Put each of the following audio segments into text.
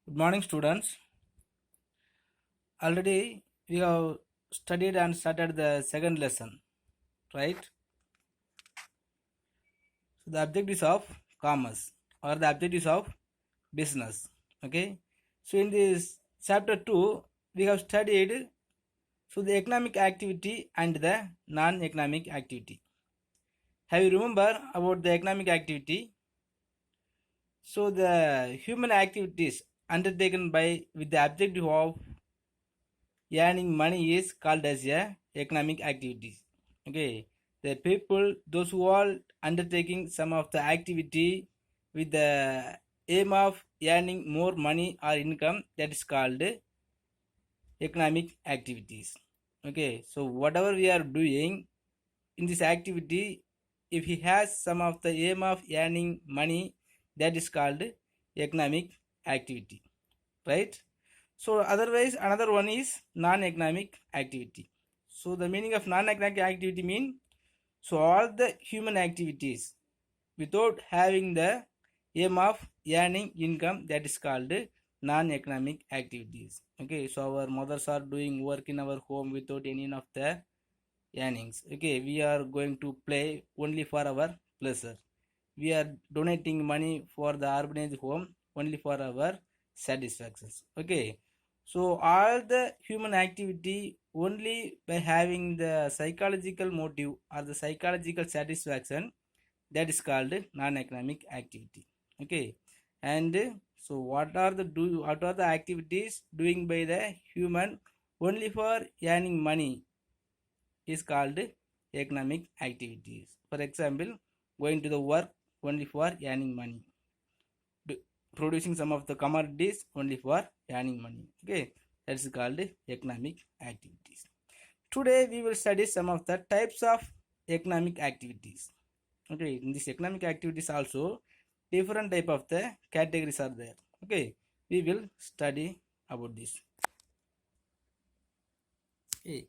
Good morning, students. Already we have studied and started the second lesson, right? So the objectives of commerce or the objectives of business. Okay. So in this chapter 2, we have studied the economic activity and the non-economic activity. Have you remember about the economic activity? So the human activities undertaken by with the objective of earning money is called as a economic activities. Okay, the people, those who are undertaking some of the activity with the aim of earning more money or income, that is called economic activities. Okay, so whatever we are doing in this activity, if he has some of the aim of earning money, that is called economic activity, right? So otherwise another one is non-economic activity. So the meaning of non-economic activity mean so all the human activities without having the aim of earning income, that is called non-economic activities. Okay, so our mothers are doing work in our home without any of the earnings. Okay, we are going to play only for our pleasure. We are donating money for the urbanized home only for our satisfactions. Okay, so all the human activity only by having the psychological motive or the psychological satisfaction, that is called non-economic activity. Okay, and so what are the activities doing by the human only for earning money is called economic activities. For example, going to the work only for earning money, producing some of the commodities only for earning money. Okay, that's called economic activities. Today we will study some of the types of economic activities. Okay, in this economic activities also different type of the categories are there. Okay, we will study about this. Okay,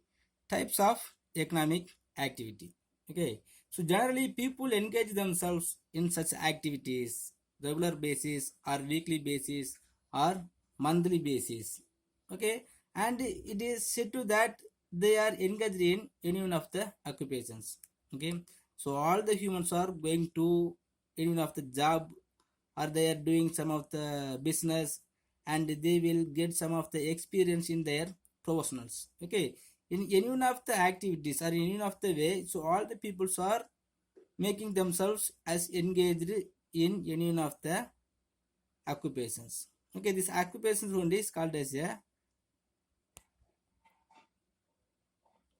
types of economic activity. Okay, so generally people engage themselves in such activities regular basis or weekly basis or monthly basis. Okay, and it is said to that they are engaged in any one of the occupations. Okay, so all the humans are going to any one of the job or they are doing some of the business and they will get some of the experience in their professionals. Okay, in any one of the activities or in any one of the way, so all the peoples are making themselves as engaged in any one of the occupations. Okay, this occupations only is called as a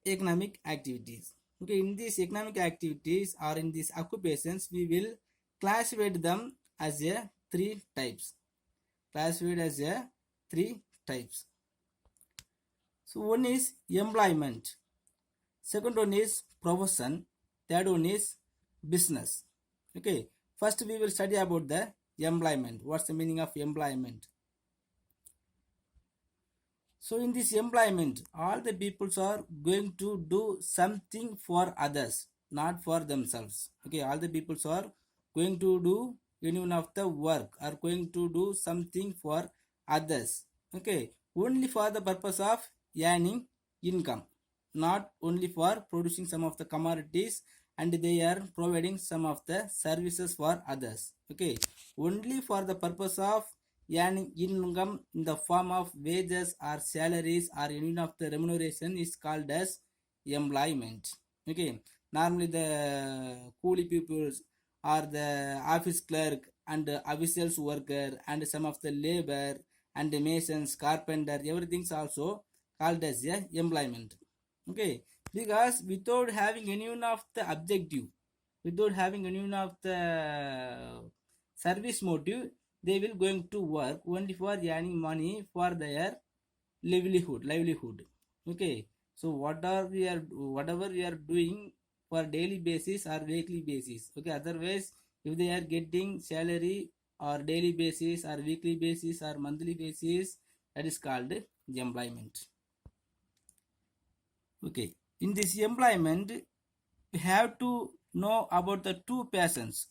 economic activities. Okay, in these economic activities or in these occupations we will classify them as a three types. Classified as a three types. So one is employment, second one is profession, third one is business. Okay, first we will study about the employment. What's the meaning of employment? So in this employment, all the peoples are going to do something for others, not for themselves. Okay, all the peoples are going to do any one of the work, are going to do something for others. Okay, only for the purpose of earning income, not only for producing some of the commodities, and they are providing some of the services for others. Okay, only for the purpose of earning income in the form of wages or salaries or any of the remuneration is called as employment. Okay, normally the coolie people or the office clerk and officials worker and some of the labor and the masons, carpenter, everything's also called as a employment. Okay, because without having any one of the objective, without having any one of the service motive, they will going to work only for earning money for their livelihood. Okay, so whatever we are doing for daily basis or weekly basis. Okay, otherwise if they are getting salary or daily basis or weekly basis or monthly basis, that is called employment. Okay, in this employment we have to know about the two persons,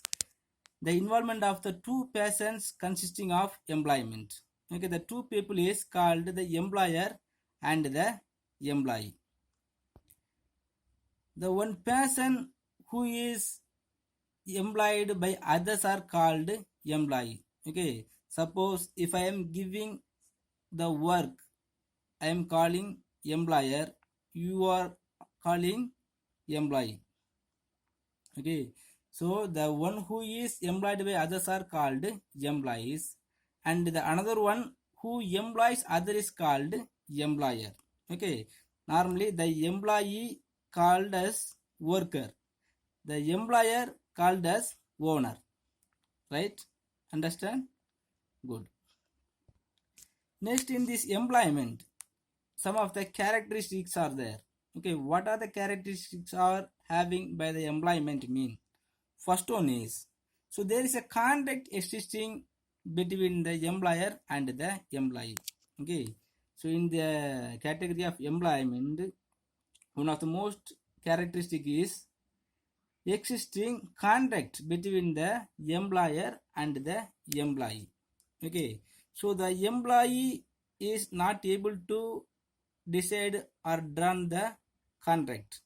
the involvement of the two persons consisting of employment. Okay, the two people is called the employer and the employee. The one person who is employed by others are called employee. Okay, suppose if I am giving the work, I am calling employer, you are calling employee. Okay, so the one who is employed by others are called employees, and the another one who employs other is called employer. Okay, normally the employee called as worker, the employer called as owner, right? Understand? Good. Next, in this employment, some of the characteristics are there. Okay, what are the characteristics are having by the employment mean? First one is, so there is a contract existing between the employer and the employee. Okay, so in the category of employment, one of the most characteristic is existing contract between the employer and the employee. Okay, so the employee is not able to decide or draw the contract.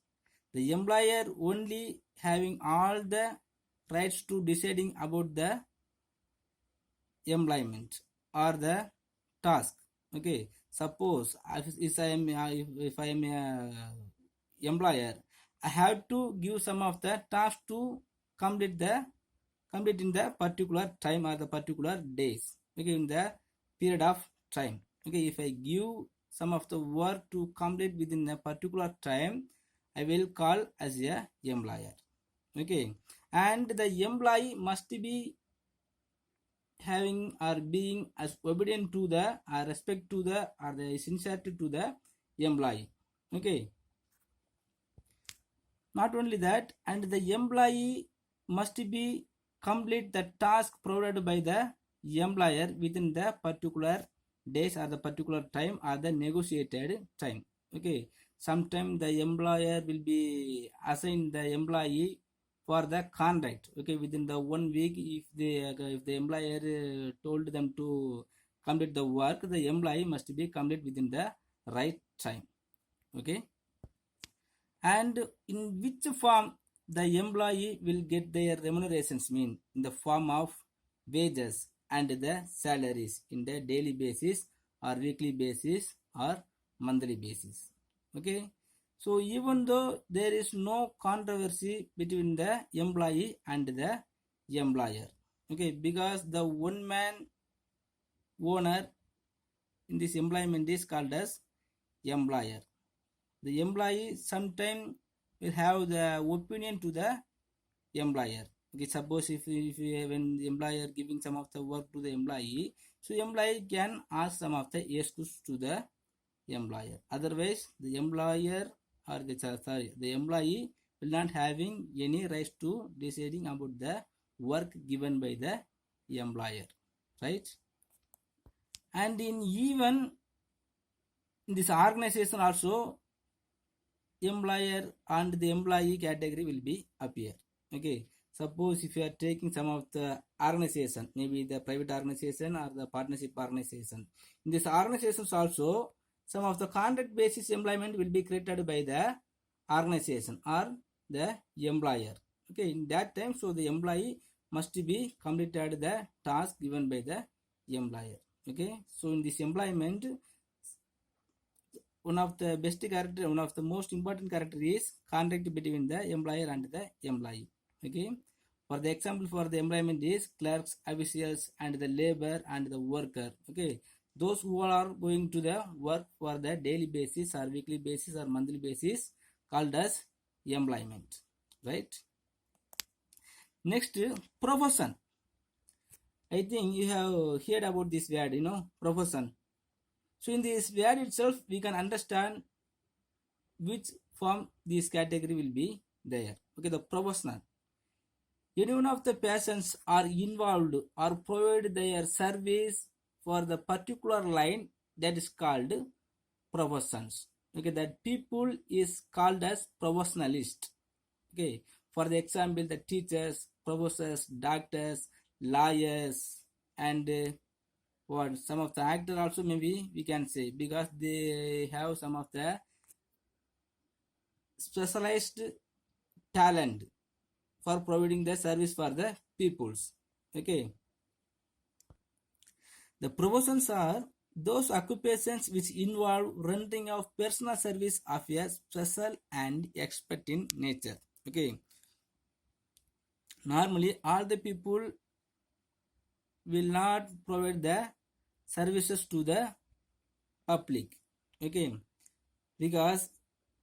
The employer only having all the rights to deciding about the employment or the task. Okay, suppose if I am if I am a employer, I have to give some of the tasks to complete the complete in the particular time or the particular days. Okay, in the period of time. Okay, if I give some of the work to complete within a particular time, I will call as a employer. Okay, and the employee must be having or being as obedient to the respect to the or the sincerity to the employee. Okay, not only that, and the employee must be complete the task provided by the employer within the particular days or the particular time or the negotiated time. Okay, sometimes the employer will be assign the employee for the contract. Okay, within the 1 week, if the employer told them to complete the work, the employee must be complete within the right time. Okay, and in which form the employee will get their remunerations mean in the form of wages and the salaries in the daily basis or weekly basis or monthly basis. Okay, so even though there is no controversy between the employee and the employer, okay, because the one man owner in this employment is called as employer. The employee sometimes will have the opinion to the employer. Okay, suppose if when the employer giving some of the work to the employee, so employee can ask some of the excuse to the employer. Otherwise, the employer or the employee will not having any rights to deciding about the work given by the employer, right? And in even in this organization also, employer and the employee category will be appear. Okay, suppose if you are taking some of the organization, maybe the private organization or the partnership organization, in this organizations also some of the contract basis employment will be created by the organization or the employer. Okay, in that time, so the employee must be completed the task given by the employer. Okay, so in this employment, one of the best character, one of the most important character is contract between the employer and the employee. Okay, for the example for the employment is clerks, officials, and the labor and the worker. Okay, those who are going to the work for the daily basis or weekly basis or monthly basis called as employment, right? Next, profession. I think you have heard about this word, profession. So in this word itself, we can understand which form this category will be there. Okay, the professional. Any one of the persons are involved or provide their service for the particular line that is called professions. Okay, that people is called as professionalist. Okay, for the example, the teachers, professors, doctors, lawyers, and what some of the actor also maybe we can say, because they have some of the specialized talent for providing the service for the peoples. Okay, the professions are those occupations which involve rendering of personal service of a special and expert in nature. Okay, normally all the people will not provide the services to the public. Okay, because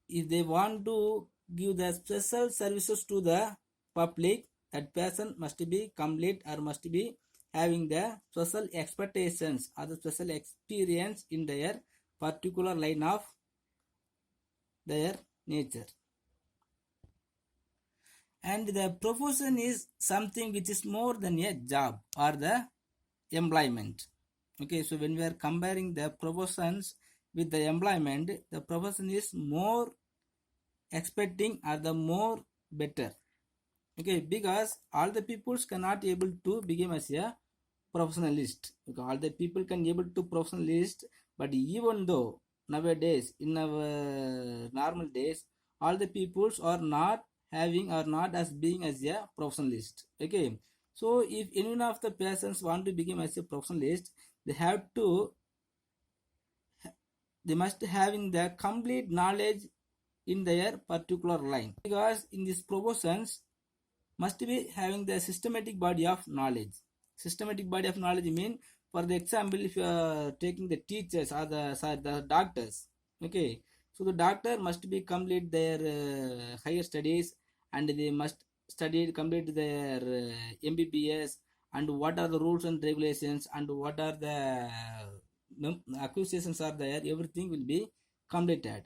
if they want to give the special services to the public, that person must be complete or must be having the special expectations or the special experience in their particular line of their nature. And the profession is something which is more than a job or the employment. Okay, so when we are comparing the professions with the employment, the profession is more expecting or the more better. Okay, because all the peoples cannot able to become as a professionalist, because all the people can able to professionalist, but even though nowadays in our normal days all the peoples are not having or not as being as a professionalist. Okay, so if any one of the persons want to become as a professionalist, they have to, they must having the complete knowledge in their particular line, because in these professions must be having the systematic body of knowledge. Systematic body of knowledge mean, for the example, if you are taking the teachers or the doctors. Okay, so the doctor must be complete their higher studies, and they must study complete their MBBS, and what are the rules and regulations, and what are the accusations are there, everything will be completed.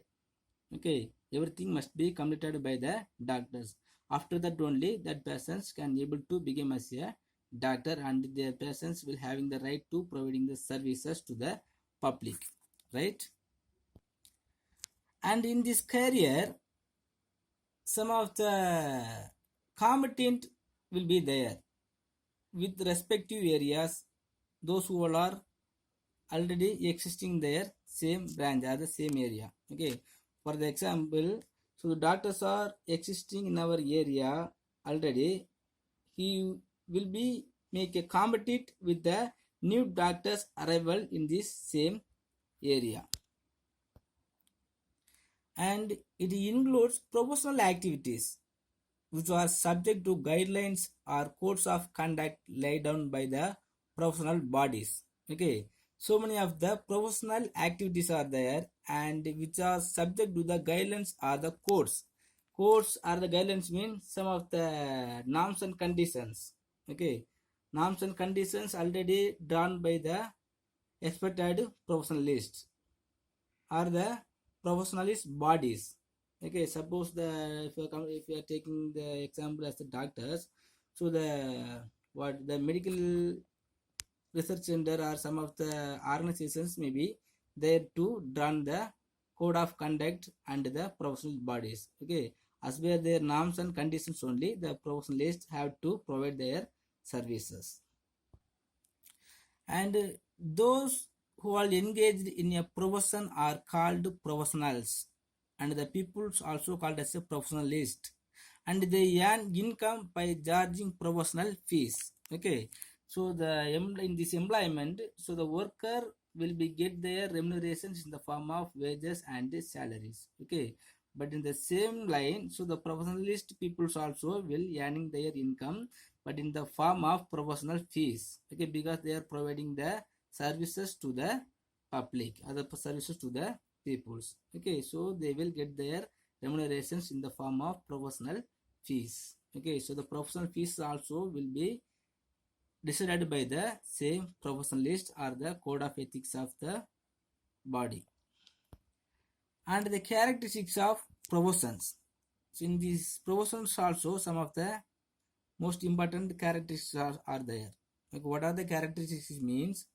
Okay, everything must be completed by the doctors. After that only that persons can able to become as a doctor, and the persons will having the right to providing the services to the public, right? And in this career, some of the competent will be there with respective areas, those who all are already existing their same branch or the same area. Okay, for the example, so the doctors are existing in our area already, he will be make a compete with the new doctors arrival in this same area. And it includes professional activities which are subject to guidelines or codes of conduct laid down by the professional bodies. Okay, so many of the professional activities are there, and which are subject to the guidelines or the codes. Codes or the guidelines mean some of the norms and conditions. Okay, norms and conditions already drawn by the expected professionalists or the professionalist bodies. Okay, suppose the, if you are taking the example as the doctors, so the what the medical research center or some of the organizations may be there to run the code of conduct and the professional bodies. Okay, as per their norms and conditions only, the professionalists have to provide their services. And those who are engaged in a profession are called professionals, and the peoples also called as a professionalist, and they earn income by charging professional fees. Okay, so the in this employment, so the worker will be get their remunerations in the form of wages and salaries. Okay, but in the same line, so the professionalist peoples also will earning their income, but in the form of professional fees. Okay, because they are providing the services to the public, other services to the peoples. Okay, so they will get their remunerations in the form of professional fees. Okay, so the professional fees also will be decided by the same professionalist or the code of ethics of the body. And the characteristics of professions. So in these professions also, some of the most important characteristics are there. Like what are the characteristics means?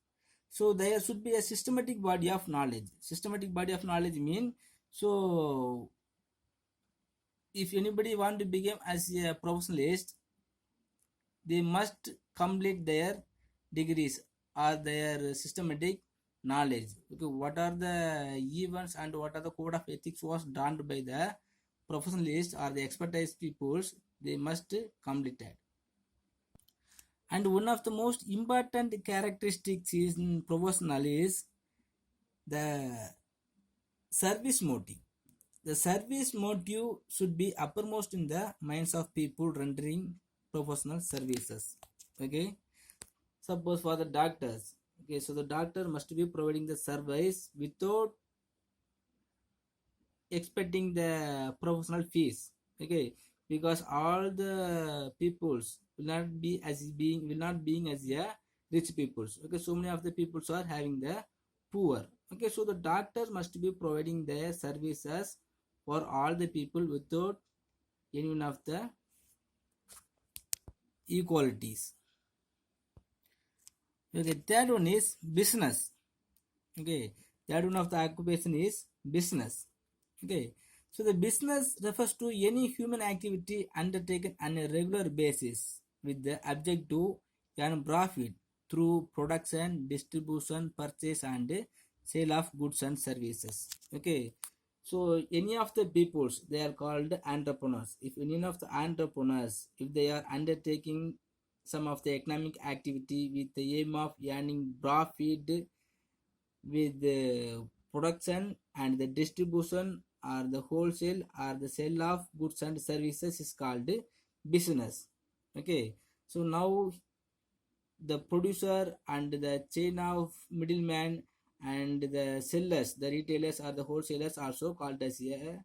So there should be a systematic body of knowledge. Systematic body of knowledge mean, so if anybody want to become as a professionalist, they must complete their degrees are their systematic knowledge. Okay, what are the events and what are the code of ethics was done by the professionalists or the expertise peoples, they must complete it. And one of the most important characteristics in professional is the service motive. The service motive should be uppermost in the minds of people rendering professional services. Okay, suppose for the doctors. Okay, so the doctor must be providing the service without expecting the professional fees. Okay, because all the peoples will not being as a rich peoples. Okay, so many of the peoples are having the poor. Okay, so the doctors must be providing their services for all the people without any one of the equalities. Okay, third one is business. Okay, third one of the occupation is business. Okay, so the business refers to any human activity undertaken on a regular basis with the object to earn profit through production, distribution, purchase, and sale of goods and services. Okay, so any of the peoples, they are called entrepreneurs. If any of the entrepreneurs, if they are undertaking some of the economic activity with the aim of earning profit with the production and the distribution or the wholesale or the sale of goods and services is called business. Okay, so now the producer and the chain of middleman and the sellers, the retailers or the wholesalers also called as a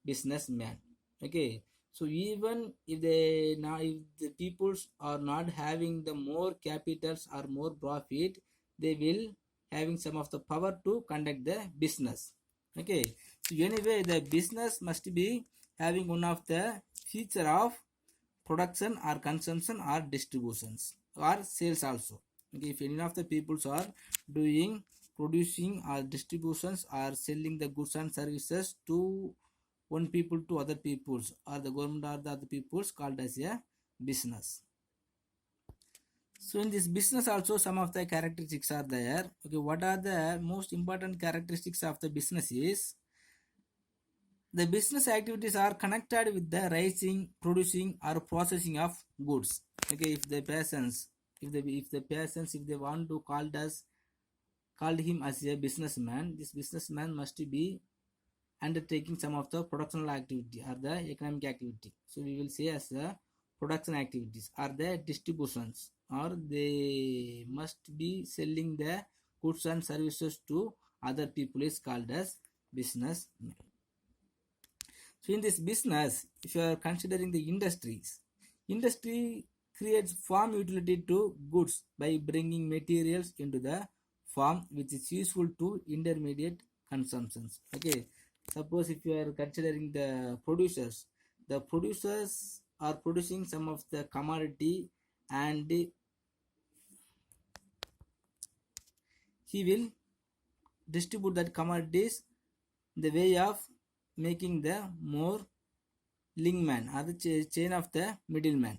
businessman. Okay, so even if they now if the peoples are not having the more capitals or more profit, they will having some of the power to conduct the business. Okay, so anyway the business must be having one of the feature of production or consumption or distributions or sales also. Okay, if any of the peoples are doing producing or distributions or selling the goods and services to one people to other peoples or the government or the other peoples called as a business. So in this business also some of the characteristics are there. Okay, what are the most important characteristics of the business is the business activities are connected with the raising, producing, or processing of goods. Okay, if the persons, if they want to called him as a businessman, this businessman must be undertaking some of the productional activity or the economic activity. So we will say as the production activities or the distributions, or they must be selling the goods and services to other people is called as businessman. So in this business, if you are considering the industries, industry creates farm utility to goods by bringing materials into the farm which is useful to intermediate consumptions. Okay, suppose if you are considering the producers are producing some of the commodity and he will distribute that commodities the way of making the more linkman or the chain of the middleman.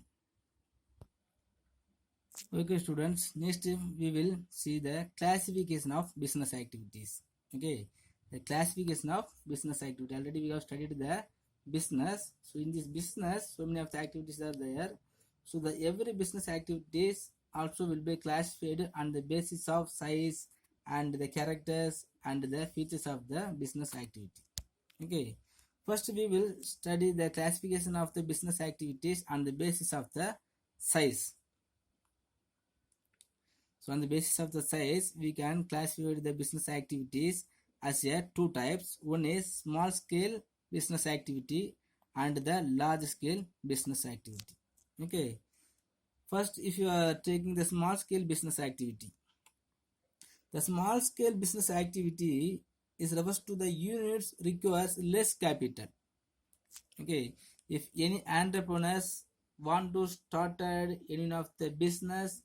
Okay students, next we will see the classification of business activities. Okay, the classification of business activity, already we have studied the business. So in this business so many of the activities are there. So the every business activities also will be classified on the basis of size and the characters and the features of the business activity. Okay, first we will study the classification of the business activities on the basis of the size. So on the basis of the size, we can classify the business activities as a two types. One is small scale business activity and the large scale business activity. Okay, first if you are taking the small scale business activity, the small scale business activity is refers to the units requires less capital. Okay, if any entrepreneurs want to start any of the business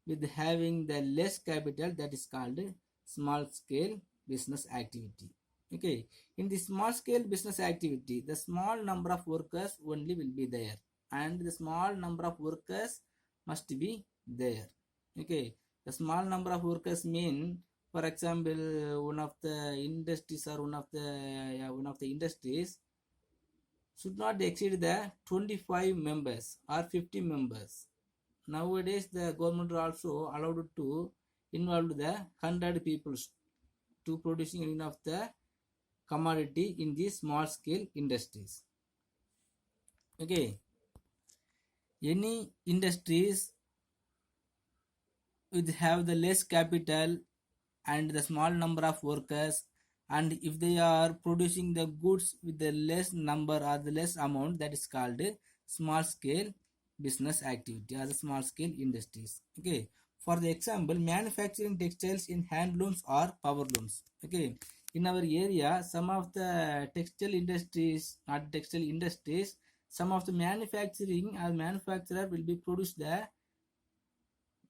with having the less capital, that is called small scale business activity. Okay, in the small scale business activity the small number of workers only will be there and the small number of workers must be there. Okay, The small number of workers mean, for example, one of the industries or one of the industries should not exceed the 25 members or 50 members. Nowadays, the government also allowed to involve the 100 people to producing enough the commodity in these small scale industries. Okay, any industries would have the less capital and the small number of workers, and if they are producing the goods with the less number or the less amount, that is called small scale business activity or the small scale industries. Okay, for the example, manufacturing textiles in handlooms or power looms. Okay, in our area, some of the textile industries, not textile industries, some of the manufacturing or manufacturer will be produced the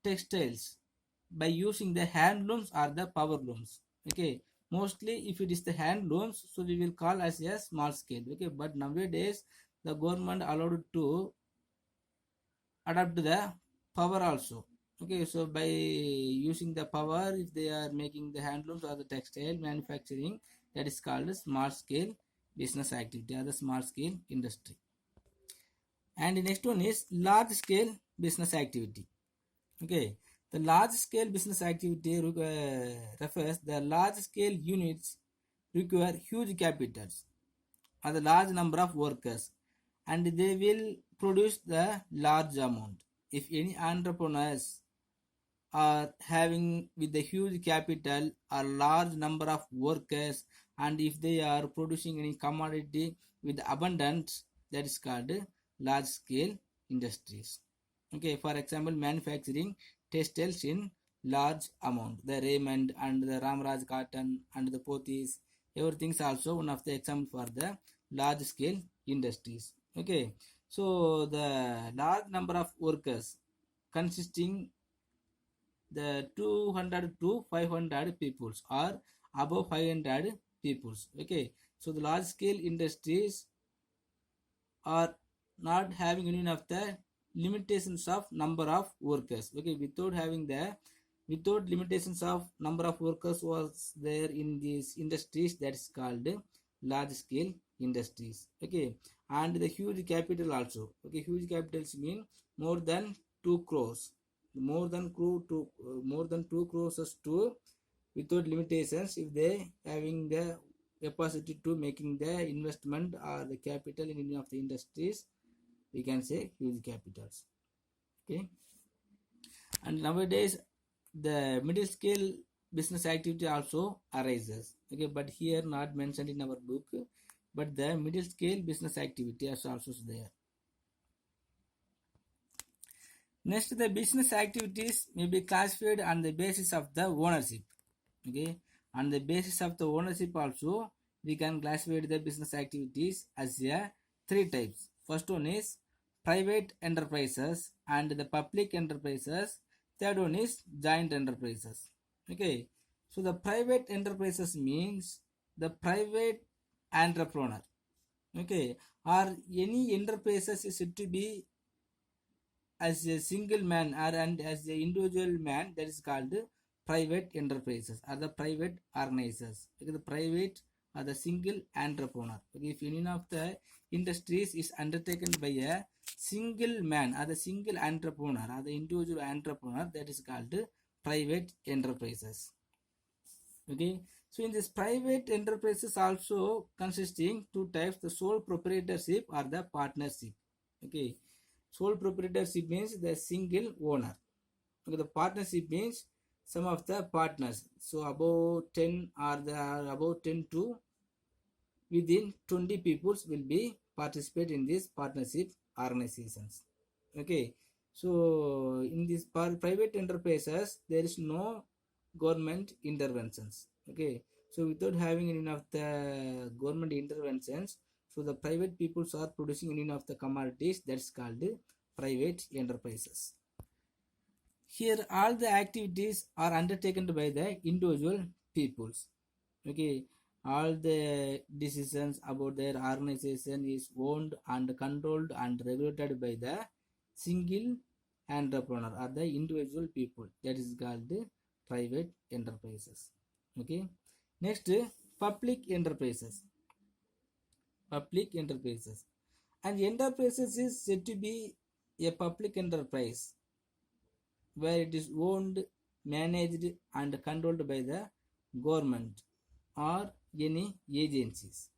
textiles by using the handlooms or the power looms. Okay, mostly if it is the handlooms, so we will call as a small scale. Okay, but nowadays the government allowed to adapt the power also. Okay, so by using the power, if they are making the handlooms or the textile manufacturing, that is called small scale business activity or the small scale industry. And the next one is large scale business activity. Okay, the large scale business activity refers the large scale units require huge capitals or the large number of workers, and they will produce the large amount. If any entrepreneurs are having with the huge capital or large number of workers, and if they are producing any commodity with abundance, that is called large scale industries. Okay, for example, manufacturing textiles in large amount, the Raymond and the Ramraj cotton and the Pothys, everything is also one of the example for the large scale industries. Okay, so the large number of workers consisting the 200 to 500 peoples or above 500 peoples. Okay, so the large scale industries are not having any of the limitations of number of workers. Okay, without limitations of number of workers was there in these industries, that is called large scale industries. Okay, and the huge capital also. Okay, huge capitals mean more than 2 crores, more than 2 crores to without limitations, if they having the capacity to making the investment or the capital in any of the industries, we can say huge capitals. Okay, and nowadays the middle scale business activity also arises. Okay, but here not mentioned in our book, but the middle scale business activity is also there. Next, the business activities may be classified on the basis of the ownership. Okay, on the basis of the ownership also we can classify the business activities as a 3 types. First one is private enterprises and the public enterprises. Third one is joint enterprises. Okay, so the private enterprises means the private entrepreneur. Okay, or any enterprises is said to be as a single man or and as an individual man, that is called private enterprises or the private organizers. Okay, the private or the single entrepreneur. Okay, if any of the industries is undertaken by a single man or the single entrepreneur or the individual entrepreneur, that is called private enterprises. Okay, so in this private enterprises also consisting 2 types, the sole proprietorship or the partnership. Okay, sole proprietorship means the single owner. Okay, the partnership means some of the partners, so about 10 or the about 10 to within 20 peoples will be participate in these partnership organizations. Okay, so in these private enterprises there is no government interventions. Okay, so without having any of the government interventions, so the private peoples are producing any of the commodities, that's called private enterprises. Here all the activities are undertaken by the individual peoples. Okay, all the decisions about their organization is owned and controlled and regulated by the single entrepreneur or the individual people, that is called private enterprises. Okay, next, public enterprises. Public enterprises, and enterprises is said to be a public enterprise where it is owned, managed and controlled by the government or any agencies.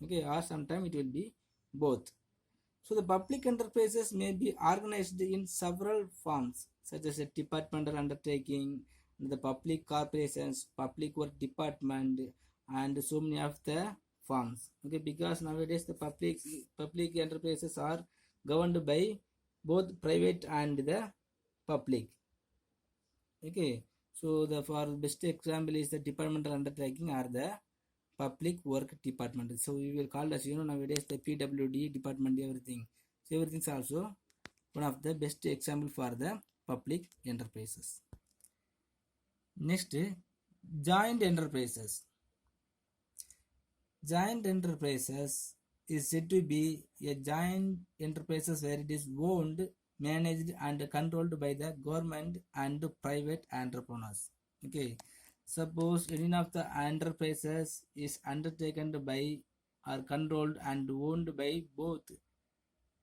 Okay, or sometimes it will be both. So the public enterprises may be organized in several forms, such as a departmental undertaking, the public corporations, public work department, and so many of the forms. Okay, because nowadays the public enterprises are governed by both private and the public. Okay, so the for best example is the departmental undertaking or the public work department. So we will call as nowadays the PWD department, everything. So everything is also one of the best example for the public enterprises. Next, joint enterprises. Joint enterprises is said to be a joint enterprises where it is owned, managed and controlled by the government and private entrepreneurs. Okay, suppose any of the enterprises is undertaken by or controlled and owned by both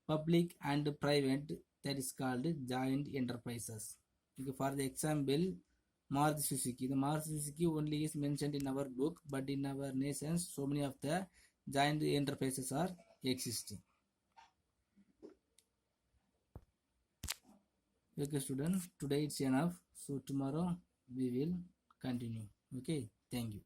public and private, that is called joint enterprises. Okay, for the example, Maruti Suzuki. The Maruti Suzuki only is mentioned in our book, but in our nations, so many of the giant enterprises are existing. Okay, students, today it's enough. So tomorrow we will continue. Okay, thank you.